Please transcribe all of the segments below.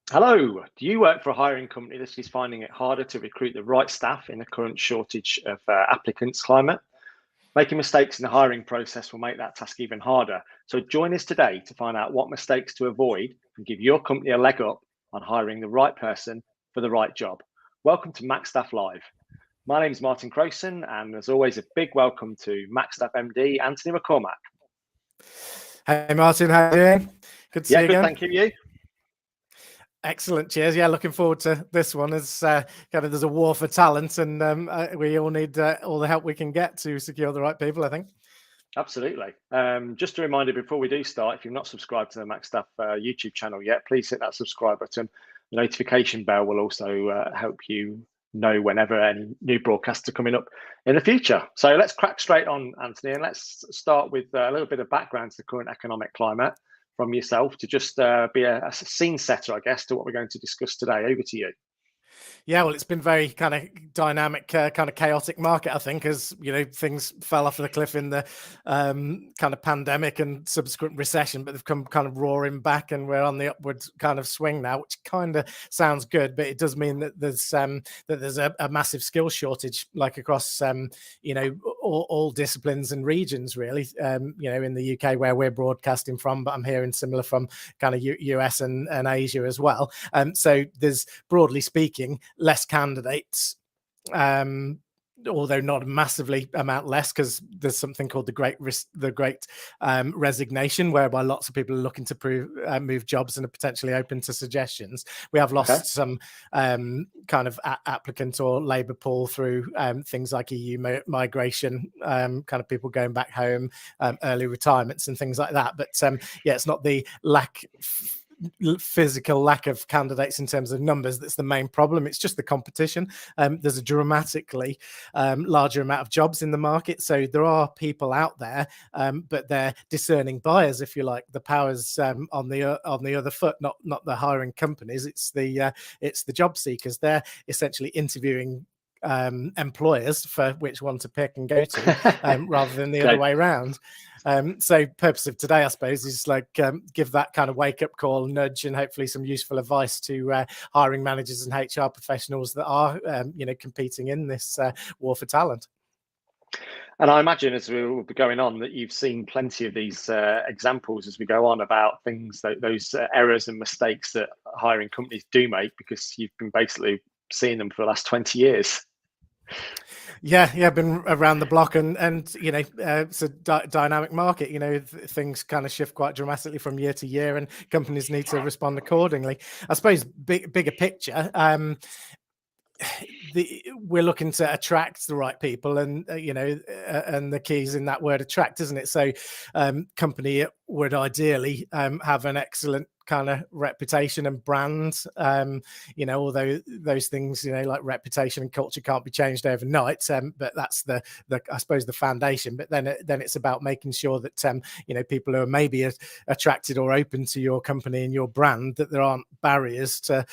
Hello, do you work for a hiring company that is finding it harder to recruit the right staff in the current shortage of applicants climate? Making mistakes in the hiring process will make that task even harder. So join us today to find out what mistakes to avoid and give your company a leg up on hiring the right person for the right job. Welcome to Macstaff Live. My name is Martin Crowson, and as always, a big welcome to Macstaff MD Anthony McCormack. Hey Martin, how are you doing? Good to see you Good, again. thank you. Excellent, cheers. Yeah, looking forward to this one. As there's a war for talent, and we all need all the help we can get to secure the right people, I think. Absolutely. Just a reminder before we do start, if you've not subscribed to the Macstaff YouTube channel yet, please hit that subscribe button. The notification bell will also help you know whenever any new broadcasts are coming up in the future. So let's crack straight on, Anthony, and let's start with a little bit of background to the current economic climate from yourself to just be a scene setter, I guess, to what we're going to discuss today. Over to you. Yeah, well, it's been very kind of dynamic, kind of chaotic market, I think, as things fell off the cliff in the kind of pandemic and subsequent recession, but they've come kind of roaring back, and we're on the upward kind of swing now, which kind of sounds good, but it does mean that there's a massive skill shortage, like across all disciplines and regions, really. In the UK where we're broadcasting from, but I'm hearing similar from kind of US and Asia as well. So there's, broadly speaking, less candidates, although not massively amount less, because there's something called the great resignation, whereby lots of people are looking to move jobs and are potentially open to suggestions. We have lost some kind of applicant or labour pool through things like EU migration, kind of people going back home, early retirements and things like that. But it's not the physical lack of candidates in terms of numbers that's the main problem. It's just the competition. There's a dramatically larger amount of jobs in the market, so there are people out there, but they're discerning buyers, if you like. The power's on the other foot, not the hiring companies. It's the job seekers. They're essentially interviewing employers for which one to pick and go to, rather than the other way around. So purpose of today, I suppose, is like give that kind of wake-up call, nudge, and hopefully some useful advice to hiring managers and HR professionals that are competing in this war for talent. And I imagine, as we will be going on, that you've seen plenty of these examples as we go on about things, those errors and mistakes that hiring companies do make, because you've been basically seeing them for the last 20 years. Yeah, I've been around the block, and it's a dynamic market. Things kind of shift quite dramatically from year to year, and companies need to respond accordingly. I suppose bigger picture, we're looking to attract the right people, and and the key is in that word attract, isn't it? So company would ideally have an excellent kind of reputation and brand, although those things, like reputation and culture can't be changed overnight, but that's the I suppose the foundation. But then it's about making sure that people who are maybe attracted or open to your company and your brand, that there aren't barriers to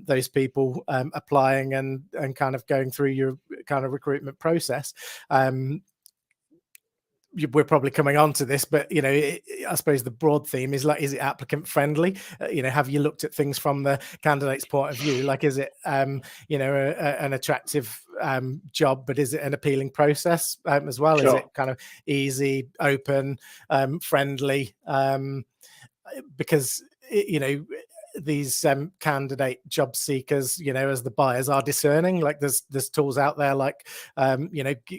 those people applying and kind of going through your kind of recruitment process. We're probably coming on to this, but I suppose the broad theme is, like, is it applicant friendly? Have you looked at things from the candidate's point of view? Like, is it an attractive job, but is it an appealing process as well? Sure. Is it kind of easy, open, friendly? Because these candidate job seekers, as the buyers, are discerning. Like, there's tools out there like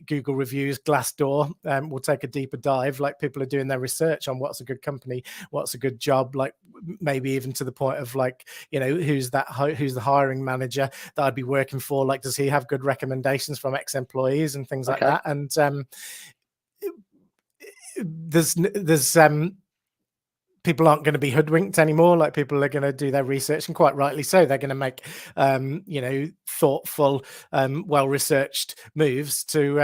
Google reviews, Glassdoor. We'll take a deeper dive. Like, people are doing their research on what's a good company, what's a good job, like maybe even to the point of, like, who's the hiring manager that I'd be working for? Like, does he have good recommendations from ex-employees and things like that? And there's people aren't going to be hoodwinked anymore. Like, people are going to do their research, and quite rightly so. They're going to make, thoughtful, well-researched moves to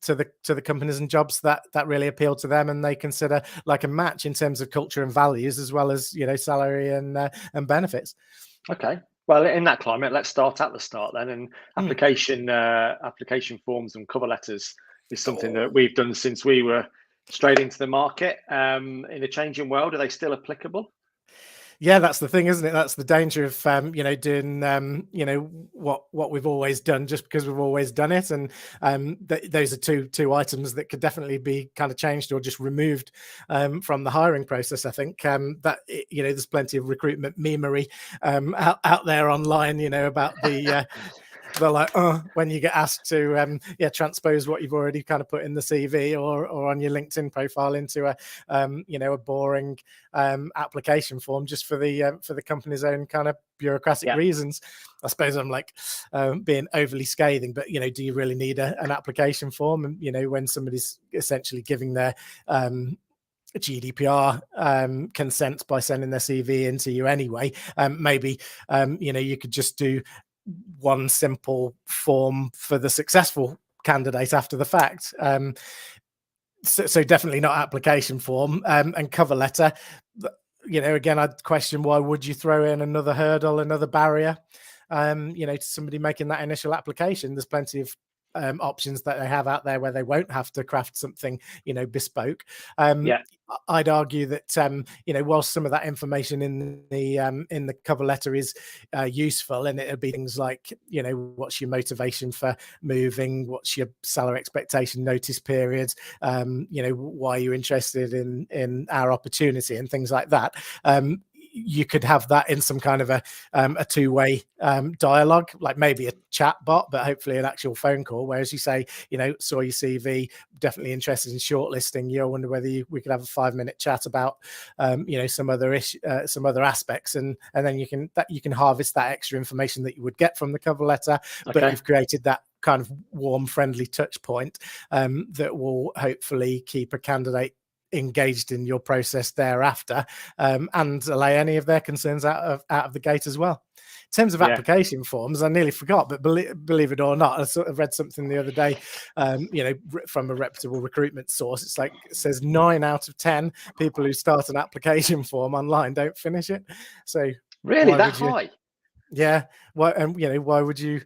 the companies and jobs that really appeal to them, and they consider like a match in terms of culture and values, as well as salary and benefits. Okay. Well, in that climate, let's start at the start then. And application forms and cover letters is something that we've done since we were straight into the market. In a changing world, are they still applicable? Yeah, that's the thing, isn't it? That's the danger of doing what we've always done just because we've always done it, and those are two items that could definitely be kind of changed or just removed from the hiring process. I think that there's plenty of recruitment memery out there online, about the they're like, when you get asked to transpose what you've already kind of put in the CV or on your LinkedIn profile into a boring application form just for the company's own kind of bureaucratic reasons. I suppose I'm like being overly scathing, but do you really need an application form? And when somebody's essentially giving their GDPR consent by sending their CV into you anyway, maybe you could just do one simple form for the successful candidate after the fact. So definitely not application form, and cover letter. Again, I'd question, why would you throw in another hurdle, another barrier, to somebody making that initial application? There's plenty of options that they have out there where they won't have to craft something, bespoke. I'd argue that whilst some of that information in the cover letter is useful, and it'll be things like what's your motivation for moving, what's your salary expectation, notice period, why you're interested in our opportunity and things like that. You could have that in some kind of a two-way dialogue, like maybe a chat bot, but hopefully an actual phone call. Whereas you say, saw your CV, definitely interested in shortlisting you. I wonder whether we could have a 5-minute chat about, some other some other aspects, and then you can harvest that extra information that you would get from the cover letter, but you've created that kind of warm, friendly touch point that will hopefully keep a candidate engaged in your process thereafter, and allay any of their concerns out of the gate as well. In terms of application forms, I nearly forgot, but believe it or not, I sort of read something the other day, from a reputable recruitment source. It's like, it says 9 out of 10 people who start an application form online don't finish it. So really, that high? Yeah. Why would you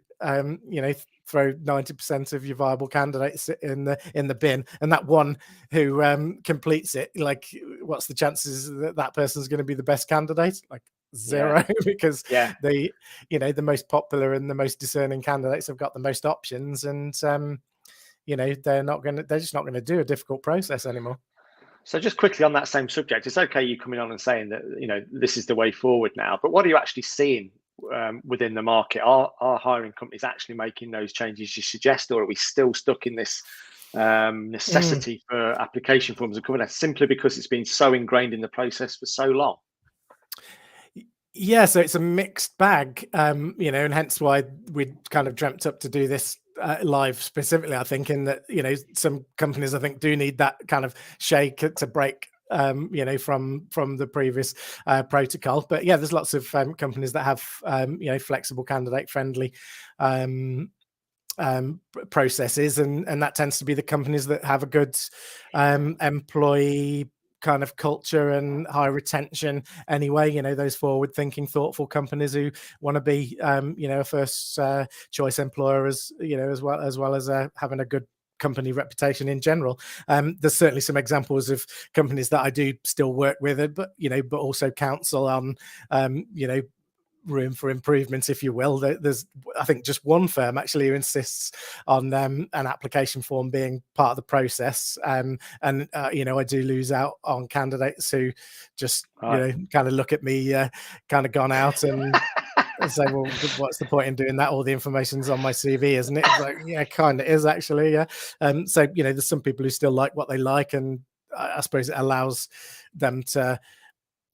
throw 90% of your viable candidates in the bin, and that one who completes it, like, what's the chances that person's going to be the best candidate? Like zero. Because the most popular and the most discerning candidates have got the most options, and they're just not going to do a difficult process anymore. So just quickly on that same subject, it's okay you coming on and saying that this is the way forward now, but what are you actually seeing within the market? Are hiring companies actually making those changes you suggest, or are we still stuck in this necessity for application forms and cover letters simply because it's been so ingrained in the process for so long? Yeah, so it's a mixed bag, and hence why we kind of dreamt up to do this live specifically. I think in that some companies I think do need that kind of shake to break from the previous protocol. But yeah, there's lots of companies that have flexible, candidate friendly processes, and that tends to be the companies that have a good employee kind of culture and high retention anyway. Those forward thinking, thoughtful companies who want to be a first choice employer, as well as having a good company reputation in general. There's certainly some examples of companies that I do still work with, but also counsel on room for improvement, if you will. There's, I think, just one firm actually who insists on an application form being part of the process, and I do lose out on candidates who just kind of look at me kind of gone out and say, well, what's the point in doing that? All the information's on my CV, isn't it? It's like, yeah, kind of is actually. So there's some people who still like what they like, and I suppose it allows them to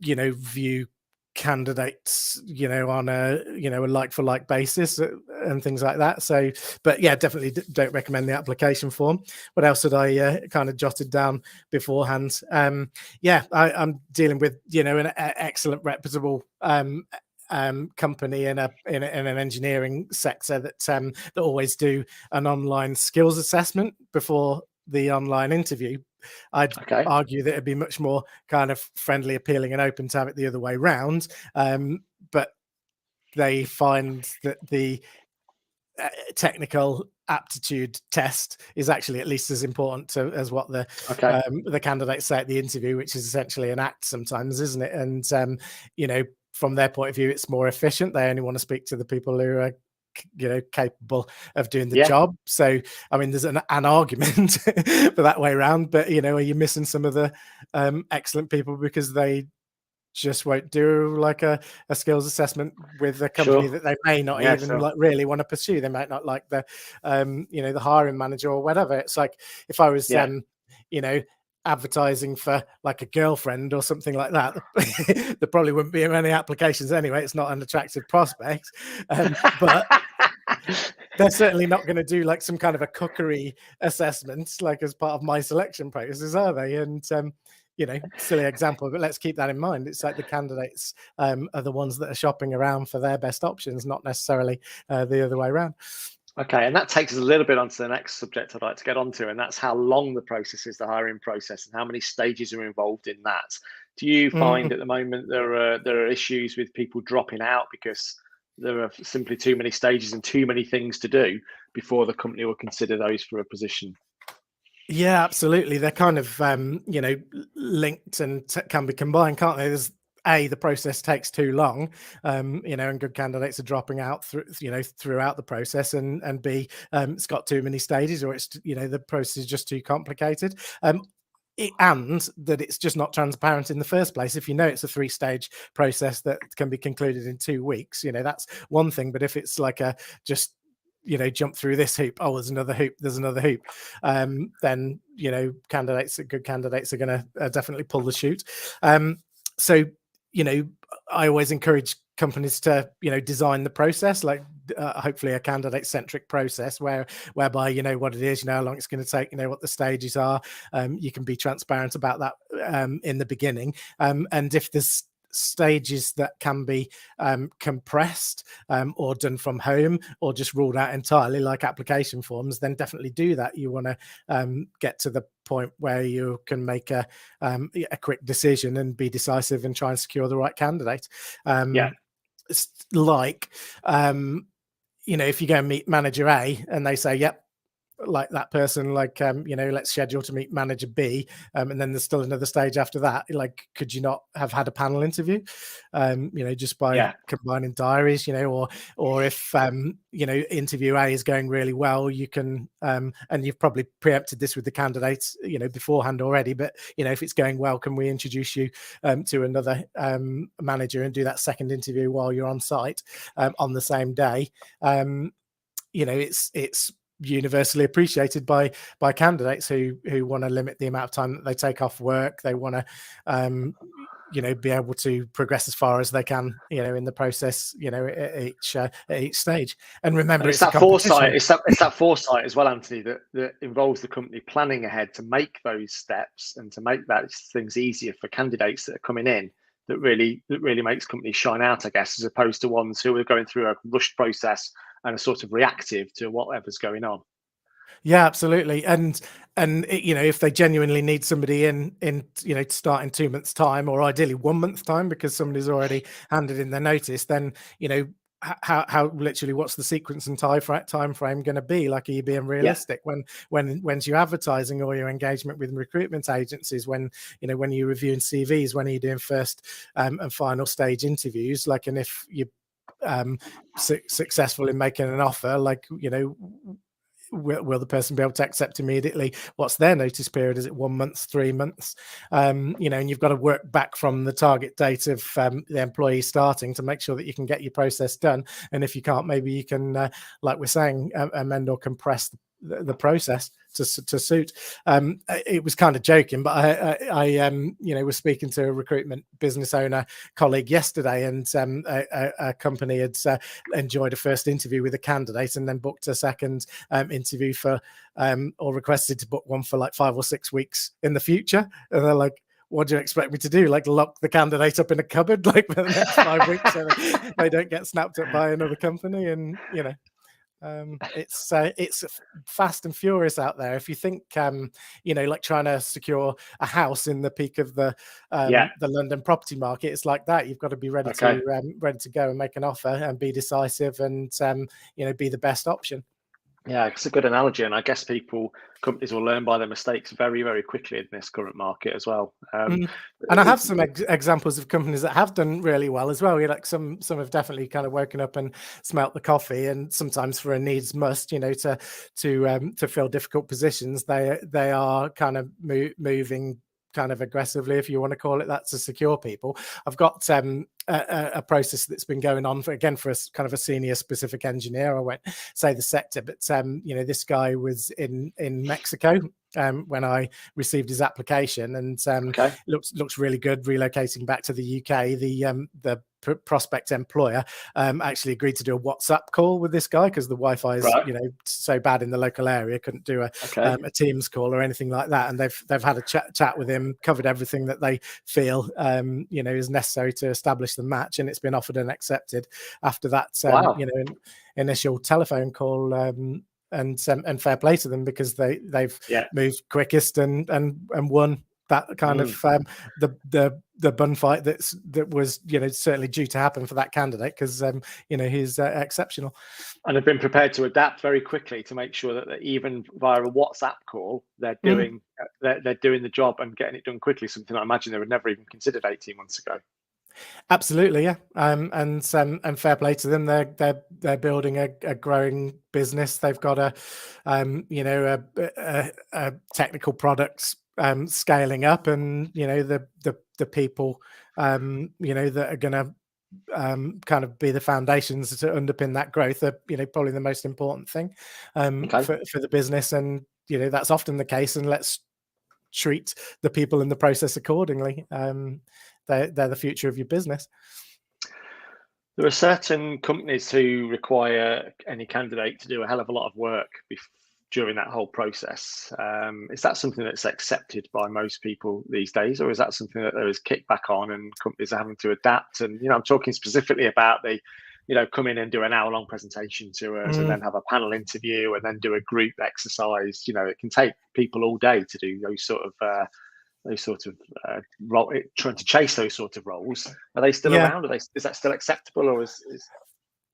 view candidates on a a like for like basis and things like that. So, but yeah, definitely don't recommend the application form. What else had I kind of jotted down beforehand? I'm dealing with an excellent, reputable company in an engineering sector that always do an online skills assessment before the online interview. I'd argue that it'd be much more kind of friendly, appealing, and open to have it the other way round. But they find that the technical aptitude test is actually at least as important as what the candidates say at the interview, which is essentially an act sometimes, isn't it? And from their point of view, it's more efficient. They only want to speak to the people who are capable of doing the job. So I mean, there's an argument for that way around, but are you missing some of the excellent people because they just won't do like a skills assessment with a company that they may not even like really want to pursue? They might not like the the hiring manager or whatever. It's like if I was advertising for like a girlfriend or something like that, there probably wouldn't be many applications anyway. It's not an attractive prospect, but they're certainly not going to do like some kind of a cookery assessment like as part of my selection process, are they? And silly example, but let's keep that in mind. It's like the candidates are the ones that are shopping around for their best options, not necessarily the other way around. Okay, and that takes us a little bit onto the next subject I'd like to get onto, and that's how long the process is, the hiring process, and how many stages are involved in that. Do you find at the moment there are issues with people dropping out because there are simply too many stages and too many things to do before the company will consider those for a position? Yeah, absolutely. They're kind of linked and can be combined, can't they? There's the process takes too long, and good candidates are dropping out throughout the process, and B, it's got too many stages, or it's the process is just too complicated. And that it's just not transparent in the first place. If it's a 3-stage process that can be concluded in 2 weeks, that's one thing. But if it's like just jump through this hoop, there's another hoop, then good candidates are going to definitely pull the chute. So I always encourage companies to design the process like hopefully a candidate-centric process whereby what it is, how long it's going to take, what the stages are. You can be transparent about that in the beginning, and if there's stages that can be compressed or done from home or just ruled out entirely, like application forms, then definitely do that. You want to get to the point where you can make a quick decision and be decisive and try and secure the right candidate. It's like if you go and meet manager A and they say, yep, like that person, like let's schedule to meet manager B, and then there's still another stage after that. Like, could you not have had a panel interview just by combining diaries, or if interview A is going really well, you can and you've probably preempted this with the candidates beforehand already, but if it's going well, can we introduce you to another manager and do that second interview while you're on site on the same day? It's universally appreciated by candidates who want to limit the amount of time that they take off work. They want to be able to progress as far as they can in the process at each stage. And remember, it's that foresight. It's that foresight as well, Anthony, that involves the company planning ahead to make those steps and to make things easier for candidates that are coming in. That really makes companies shine out, I guess, as opposed to ones who are going through a rushed process and are sort of reactive to whatever's going on. Yeah, absolutely. And if they genuinely need somebody in to start in 2 months' time, or ideally 1 month's time, because somebody's already handed in their notice, then how literally what's the sequence and time frame going to be? Like, are you being realistic when's your advertising or your engagement with recruitment agencies? When you're reviewing CVs, when are you doing first and final stage interviews? Like, and if you successful in making an offer, like will the person be able to accept immediately? What's their notice period? Is it 1 month, 3 months? And you've got to work back from the target date of the employee starting to make sure that you can get your process done. And if you can't, maybe you can, like we're saying, amend or compress the process to suit. It was kind of joking, but I was speaking to a recruitment business owner colleague yesterday, and a company had enjoyed a first interview with a candidate and then booked a second interview for or requested to book one for like 5 or 6 weeks in the future. And they're like, what do you expect me to do? Like, lock the candidate up in a cupboard like for the next 5 weeks so they don't get snapped up by another company? And It's fast and furious out there. If you think, like trying to secure a house in the peak of the London property market, it's like that. You've got to be ready to go and make an offer and be decisive and be the best option. Yeah, it's a good analogy, and I guess companies will learn by their mistakes very, very quickly in this current market as well. And I have some examples of companies that have done really well as well. Like some have definitely kind of woken up and smelt the coffee, and sometimes for a needs must, to fill difficult positions, they are kind of moving kind of aggressively, if you want to call it that, to secure people. I've got a process that's been going on for a kind of a senior specific engineer. I won't say the sector, but this guy was in Mexico when I received his application, and looks really good relocating back to the UK. The prospect employer actually agreed to do a WhatsApp call with this guy because the Wi-Fi is so bad in the local area, couldn't do a Teams call or anything like that, and they've had a chat with him, covered everything that they feel is necessary to establish the match, and it's been offered and accepted after that initial telephone call. And fair play to them, because they've moved quickest and won that kind of the bun fight that was certainly due to happen for that candidate, because he's exceptional, and have been prepared to adapt very quickly to make sure that even via a WhatsApp call they're doing the job and getting it done quickly, something I imagine they would never even considered 18 months ago. Absolutely, yeah. And fair play to them. They're building a growing business. They've got a technical products scaling up, and the people that are going to kind of be the foundations to underpin that growth are probably the most important thing for the business. And that's often the case, and let's treat the people in the process accordingly. They're the future of your business. There are certain companies who require any candidate to do a hell of a lot of work during that whole process. Is that something that's accepted by most people these days, or is that something that there is kickback on and companies are having to adapt? And I'm talking specifically about the come in and do an hour-long presentation to us, and then have a panel interview, and then do a group exercise. It can take people all day to do those sort of trying to chase those sort of roles. Are they still around? Is that still acceptable, or is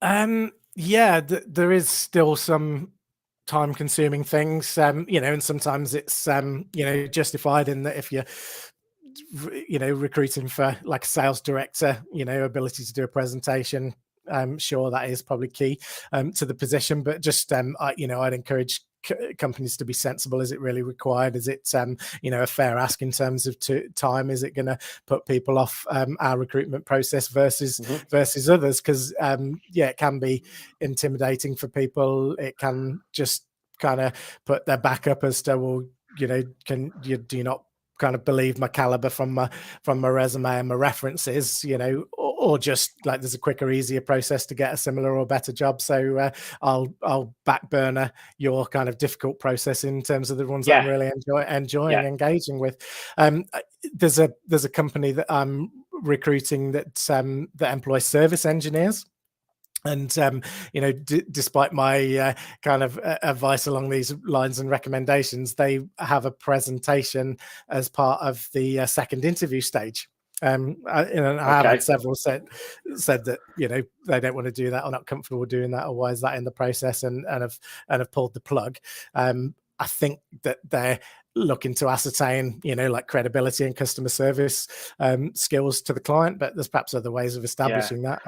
there is still some time-consuming things, and sometimes it's justified in that if you're recruiting for like a sales director, ability to do a presentation, I'm sure that is probably key to the position. But just I'd encourage companies to be sensible. Is it really required? Is it a fair ask in terms of time? Is it going to put people off our recruitment process versus others? Because it can be intimidating for people. It can just kind of put their back up as to, well, do you not kind of believe my caliber from my resume and my references, or just like there's a quicker, easier process to get a similar or better job. So I'll back burner your kind of difficult process in terms of the ones that I'm really enjoying engaging with. There's a company that I'm recruiting that employs service engineers. And, despite my kind of advice along these lines and recommendations, they have a presentation as part of the second interview stage. I have had several said that they don't want to do that, or not comfortable doing that, or why is that in the process, and have pulled the plug. I think that they're looking to ascertain, like credibility and customer service skills to the client, but there's perhaps other ways of establishing that.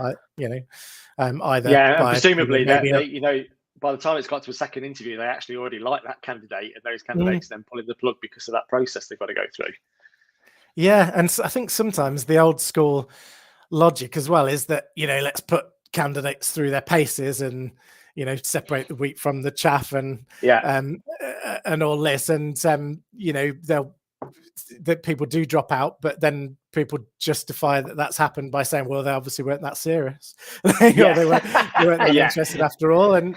Either presumably by the time it's got to a second interview, they actually already like that candidate, and those candidates then pulling the plug because of that process they've got to go through. Yeah, and I think sometimes the old school logic as well is that let's put candidates through their paces and separate the wheat from the chaff, and all this, and that people do drop out, but then people justify that's happened by saying, well, they obviously weren't that serious. They weren't that interested after all, and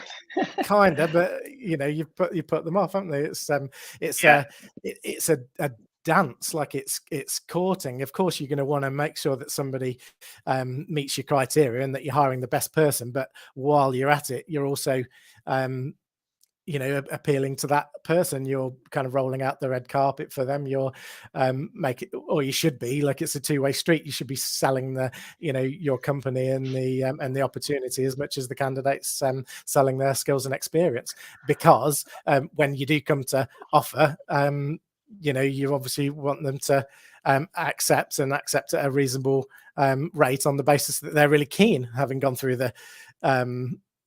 kind of, but you put them off, haven't they? It's a dance, like it's courting. Of course, you're going to want to make sure that somebody meets your criteria and that you're hiring the best person. But while you're at it, you're also appealing to that person. You're kind of rolling out the red carpet for them. You're or you should be, like, it's a two-way street. You should be selling your company and the opportunity as much as the candidates selling their skills and experience. Because when you do come to offer, you obviously want them to accept at a reasonable rate on the basis that they're really keen, having gone through the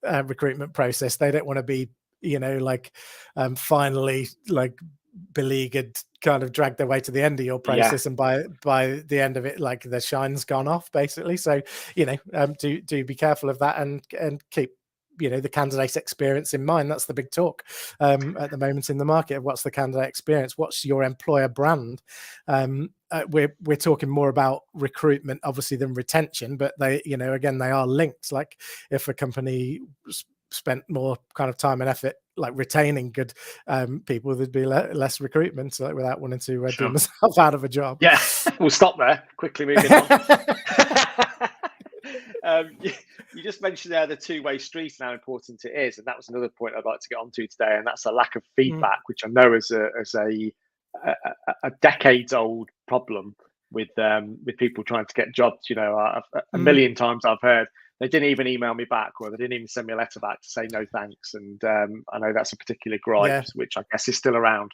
recruitment process. They don't want to be finally beleaguered, kind of drag their way to the end of your process, and by the end of it, like, the shine's gone off, basically. So do be careful of that, and keep the candidate experience in mind. That's the big talk at the moment in the market. What's the candidate experience? What's your employer brand? We're talking more about recruitment, obviously, than retention, but they again, they are linked. Like, if a company spent more kind of time and effort like retaining good people, there'd be less recruitment, like, without wanting to do myself out of a job. Yeah, we'll stop there. Quickly moving on. You just mentioned there the two-way street and how important it is, and that was another point I'd like to get onto today, and that's a lack of feedback, which I know is a decades-old problem with people trying to get jobs. A million times I've heard, they didn't even email me back, or they didn't even send me a letter back to say no thanks. And I know that's a particular gripe, which I guess is still around.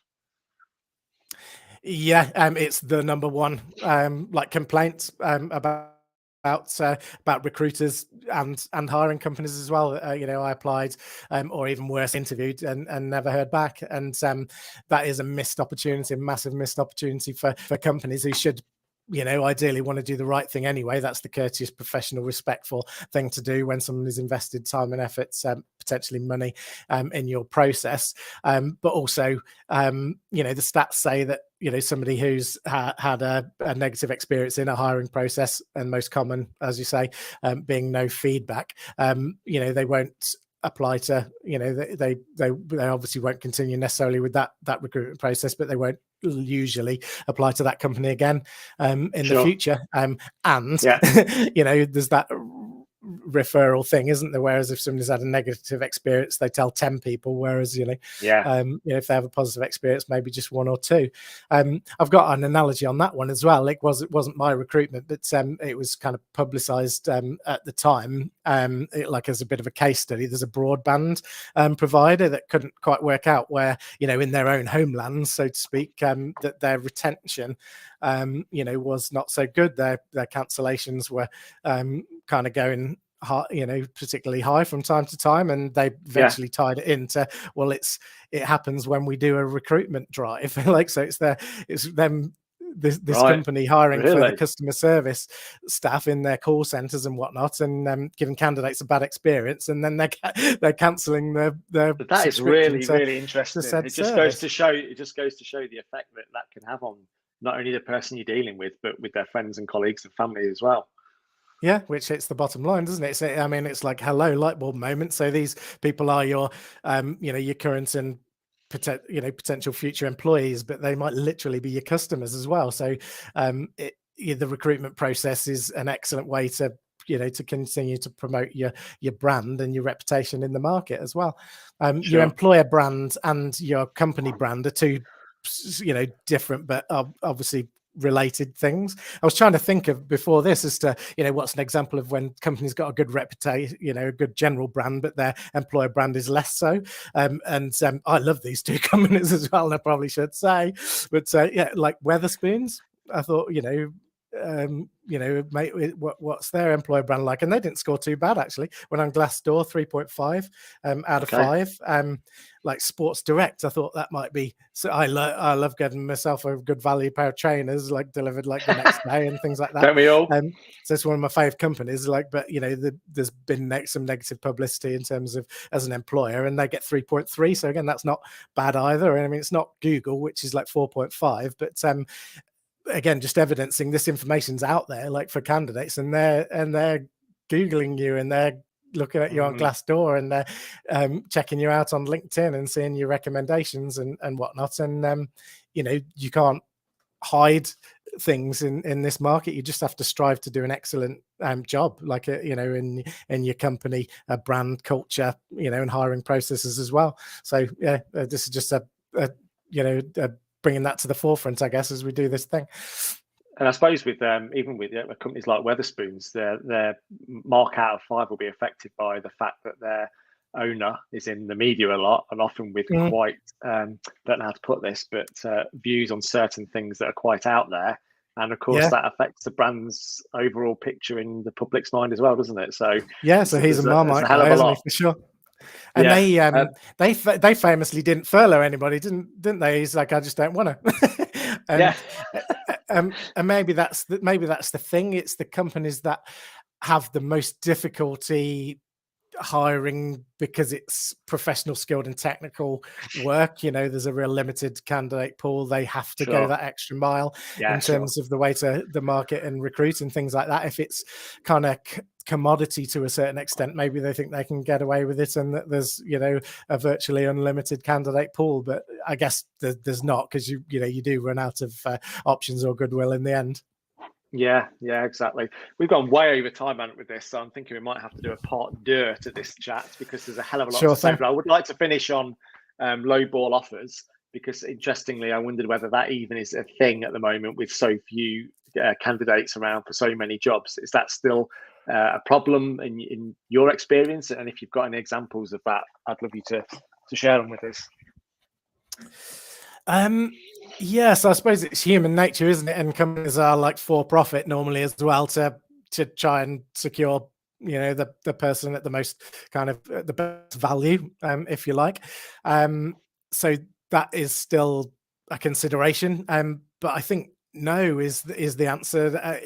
Yeah, it's the number one complaint about recruiters and hiring companies as well. I applied, or even worse, interviewed and never heard back. And that is a missed opportunity, a massive missed opportunity for companies who should ideally want to do the right thing anyway. That's the courteous, professional, respectful thing to do when someone has invested time and effort, potentially money, in your process. But also, the stats say that somebody who's had a negative experience in a hiring process, and most common, as you say, being no feedback, they won't apply to, they obviously won't continue necessarily with that recruitment process, but they won't usually apply to that company again in the future. And there's that referral thing, isn't there? Whereas if somebody's had a negative experience, they tell 10 people, whereas if they have a positive experience, maybe just one or two. I've got an analogy on that one as well. It wasn't my recruitment, but it was kind of publicized at the time, like as a bit of a case study. There's a broadband provider that couldn't quite work out where, in their own homeland, so to speak, that their retention was not so good. Their cancellations were kind of going high, particularly high from time to time, and they eventually tied it into, well, it happens when we do a recruitment drive. So it's them, this company hiring for the customer service staff in their call centers and whatnot, and giving candidates a bad experience, and then they're cancelling their But that is really interesting. It just goes to show the effect that can have on not only the person you're dealing with, but with their friends and colleagues and family as well. Yeah, which hits the bottom line, doesn't it? So, I mean, it's like, hello, light bulb moment. So these people are your, your current and potential future employees, but they might literally be your customers as well. So the recruitment process is an excellent way to to continue to promote your brand and your reputation in the market as well. Your employer brand and your company brand are two different, but obviously related things. I was trying to think of before this as to what's an example of when companies got a good reputation, a good general brand, but their employer brand is less so. And I love these two companies as well, and I probably should say, but like Weatherspoons, I thought mate, what's their employer brand like? And they didn't score too bad, actually. Went on Glassdoor, 3.5 out of 5. Like Sports Direct, I thought that might be. So I love getting myself a good value pair of trainers, like delivered like the next day and things like that. Don't we all? So it's one of my fave companies. Like, but there's been some negative publicity in terms of as an employer, and they get 3.3. So again, that's not bad either. I mean, it's not Google, which is like 4.5, but again, just evidencing this information's out there, like for candidates, and they're Googling you, and they're looking at you on Glassdoor, and they're checking you out on LinkedIn and seeing your recommendations and whatnot. And you can't hide things in this market. You just have to strive to do an excellent job, like in your company, brand culture, and hiring processes as well. So yeah, this is just bringing that to the forefront, I guess, as we do this thing. And I suppose with even with companies like Wetherspoons, their mark out of 5 will be affected by the fact that their owner is in the media a lot, and often with quite don't know how to put this, but views on certain things that are quite out there. And of course, that affects the brand's overall picture in the public's mind as well, doesn't it? So yeah, so he's a Marmite guy, isn't he, for sure? And they famously didn't furlough anybody, didn't they? He's like, I just don't want to. And maybe that's the thing. It's the companies that have the most difficulty hiring because it's professional, skilled and technical work. There's a real limited candidate pool. They have to go that extra mile in terms of the way to the market and recruit and things like that. If it's kind of commodity to a certain extent, maybe they think they can get away with it and that there's a virtually unlimited candidate pool. But I guess there's not, because you do run out of options or goodwill in the end. Yeah, exactly. We've gone way over time with this, so I'm thinking we might have to do a part 2 to this chat, because there's a hell of a lot to say. But I would like to finish on low ball offers, because interestingly, I wondered whether that even is a thing at the moment with so few candidates around for so many jobs. Is that still a problem in your experience? And if you've got any examples of that, I'd love you to share them with us. Yes, I suppose it's human nature, isn't it? And companies are like for profit normally as well, to try and secure the person at the most kind of the best value, if you like. So that is still a consideration. But I think no is the answer.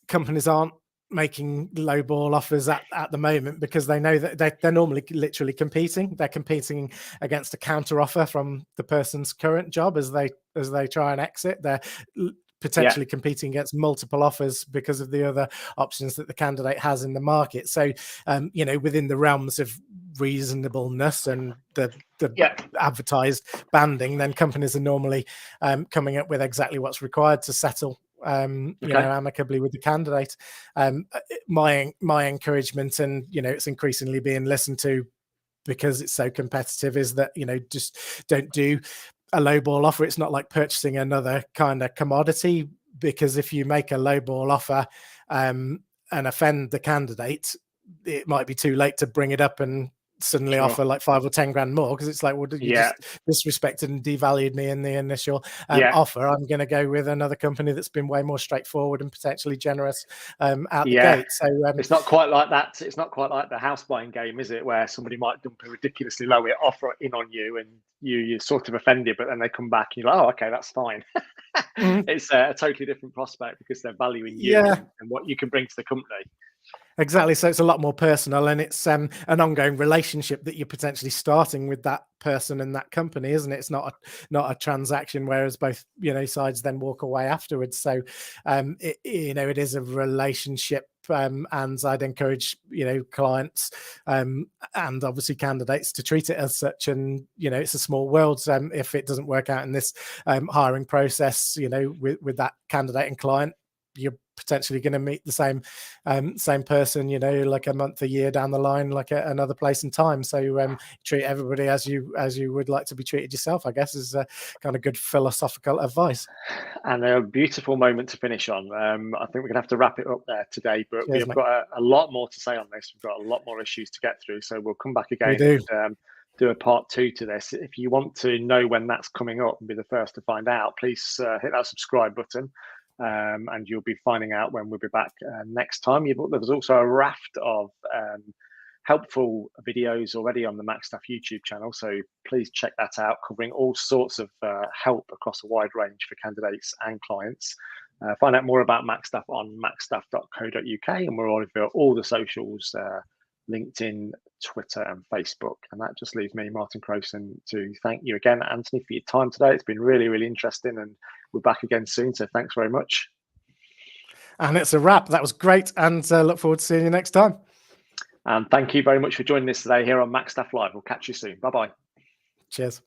Companies aren't making low ball offers at the moment because they know that they're normally literally competing. They're competing against a counter offer from the person's current job as they try and exit. They're potentially competing against multiple offers because of the other options that the candidate has in the market. So, within the realms of reasonableness and the advertised banding, then companies are normally coming up with exactly what's required to settle amicably with the candidate. My encouragement, and it's increasingly being listened to because it's so competitive, is that just don't do a lowball offer. It's not like purchasing another kind of commodity, because if you make a lowball offer and offend the candidate, it might be too late to bring it up and suddenly offer like 5 or 10 grand more, because it's like, well, you just disrespected and devalued me in the initial offer. I'm going to go with another company that's been way more straightforward and potentially generous out the gate. So it's not quite like that. It's not quite like the house buying game, is it, where somebody might dump a ridiculously low offer in on you and you're sort of offended, but then they come back and you're like, oh, okay, that's fine. It's a totally different prospect because they're valuing you and what you can bring to the company. Exactly. So it's a lot more personal, and it's an ongoing relationship that you're potentially starting with that person and that company, isn't it? It's not a transaction, whereas both sides then walk away afterwards. So it is a relationship, and I'd encourage clients and obviously candidates to treat it as such. And it's a small world. If it doesn't work out in this hiring process, with that candidate and client, you're potentially going to meet the same person, like a month, a year down the line, like another place and time. So treat everybody as you would like to be treated yourself, I guess, is a kind of good philosophical advice. And a beautiful moment to finish on. I think we're gonna have to wrap it up there today, but we've got a lot more to say on this. We've got a lot more issues to get through, so we'll come back again and do a part 2 to this. If you want to know when that's coming up and be the first to find out, please hit that subscribe button. And you'll be finding out when we'll be back next time. There's also a raft of helpful videos already on the Macstaff YouTube channel, so please check that out, covering all sorts of help across a wide range for candidates and clients. Find out more about Macstaff on macstaff.co.uk, and we're over all the socials, LinkedIn, Twitter and Facebook. And that just leaves me, Martin Crowson, to thank you again, Anthony, for your time today. It's been really, really interesting, and we're back again soon. So thanks very much. And it's a wrap. That was great, and look forward to seeing you next time. And thank you very much for joining us today here on Macstaff Live. We'll catch you soon. Bye-bye. Cheers.